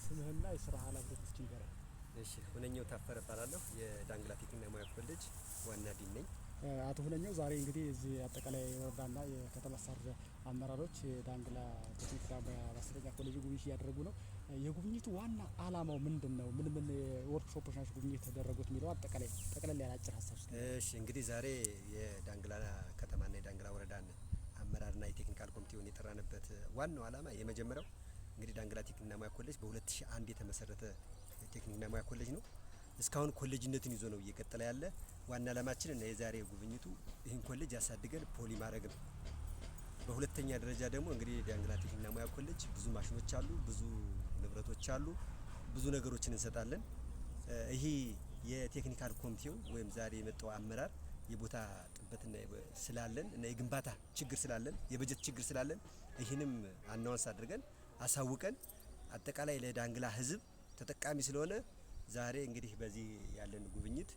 ስምህና የስራ ኃላፊነቶችን ንገረኝ። እሺ ሁነኛው ታፈረ እባላለሁ የዳንግላ ቴክኒክና ሙያ ኮሌጅ ዋና ዲን ነኝ። አቶ ሁነኛው ዛሬ እንግዲህ እዚህ አጠቃላይ የወረዳና የከተማ አስተዳደር አመራሮች የዳንግላ ቴክኒክና ሙያ ማሰልጠኛ ኮሌጅ ጉብኝት እያደረጉ ነው። የጉብኝቱ ዋና ዓላማው ምንድነው? ምን ወርክሾፖች ናቸው ጉብኝት የተደረጉት የሚለው አጠቃላይ ጠቅለል ያለ አጭር ሀሳብ ውስጥ። እሺ እንግዲህ ዛሬ የዳንግላ ከተማና የዳንግላ ወረዳን አመራርና የቴክኒካል ኮሚቴውን የጠራንበት ዋናው ዓላማ የመጀመሪያው እንግዲህ ዳንግላ ቴክኒክና ሙያ ኮሌጅ በ2001 የተመሰረተ ቴክኒክና ሙያ ኮሌጅ ነው። እስካሁን ኮሌጅነትን ይዞ ነው እየቀጠለ ያለ። ዋና ዓላማችን እና የዛሬ ጉብኝቱ ይህን ኮሌጅ ያሳድገን ፖሊ ማድረግ ነው። በሁለተኛ ደረጃ ደግሞ እንግዲህ ዳንግላ ቴክኒክና ሙያ ኮሌጅ ብዙ ማሽኖች አሉ፣ ብዙ ንብረቶች አሉ፣ ብዙ ነገሮችን እንሰጣለን። ይሄ የቴክኒካል ኮሚቴው ወይም ዛሬ የመጣው አመራር የቦታ ጥበትና ስላለን እና የግንባታ ችግር ስላለን የበጀት ችግር ስላለን ይህንም አናውንስ አድርገን አሳውቀን አጠቃላይ ለዳንግላ ሕዝብ ተጠቃሚ ስለሆነ ዛሬ እንግዲህ በዚህ ያለን ጉብኝት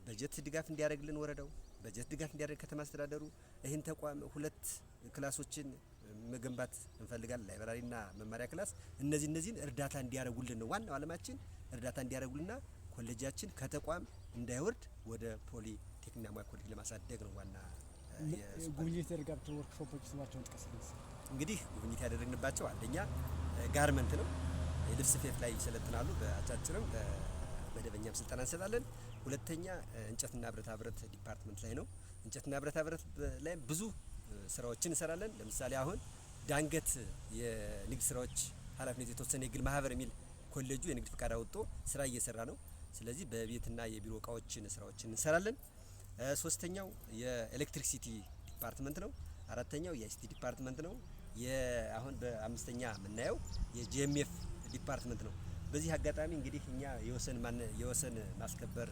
በጀት ድጋፍ እንዲያደርግልን ወረዳው በጀት ድጋፍ እንዲያደርግ ከተማ አስተዳደሩ ይህን ተቋም 2 ክላሶችን መገንባት እንፈልጋለን፣ ላይብራሪና መማሪያ ክላስ። እነዚህን እርዳታ እንዲያደርጉልን ነው ዋናው ዓላማችን። እርዳታ እንዲያደርጉልና ኮሌጃችን ከተቋም እንዳይወርድ ወደ ፖሊ ቴክኒክና ሙያ ኮሌጅ ለማሳደግ ነው ዋና ጉብኝት የተደረጋቸው ወርክሾፖች ስማቸውን ጥቀስ። እንግዲህ ጉብኝት ያደረግንባቸው አንደኛ ጋርመንት ነው። የልብስ ስፌት ላይ ይሰለጥናሉ። በአጫጭርም በመደበኛም ስልጠና እንሰጣለን። ሁለተኛ እንጨትና ብረታ ብረት ዲፓርትመንት ላይ ነው። እንጨትና ብረታ ብረት ላይ ብዙ ስራዎችን እንሰራለን። ለምሳሌ አሁን ዳንገት የንግድ ስራዎች ኃላፊነት የተወሰነ የግል ማህበር የሚል ኮሌጁ የንግድ ፍቃድ አውጥቶ ስራ እየሰራ ነው። ስለዚህ በቤትና የቢሮ እቃዎችን ስራዎችን እንሰራለን። ሶስተኛው የኤሌክትሪክሲቲ ዲፓርትመንት ነው። አራተኛው የአይሲቲ ዲፓርትመንት ነው። አሁን በአምስተኛ የምናየው የጂኤምኤፍ ዲፓርትመንት ነው። በዚህ አጋጣሚ እንግዲህ እኛ የወሰን ማስከበር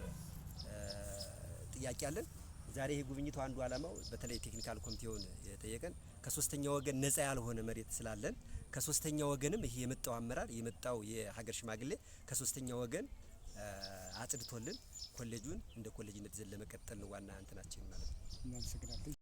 ጥያቄ አለን። ዛሬ ይሄ ጉብኝቱ አንዱ ዓላማው በተለይ ቴክኒካል ኮሚቴውን የጠየቀን ከሶስተኛ ወገን ነፃ ያልሆነ መሬት ስላለን ከሶስተኛ ወገንም ይሄ የመጣው አመራር የመጣው የሀገር ሽማግሌ ከሶስተኛ ወገን አጽድቶልን ኮሌጁን እንደ ኮሌጅነት ይዘን ለመቀጠል ነው ዋና እንትናችን ማለት ነው።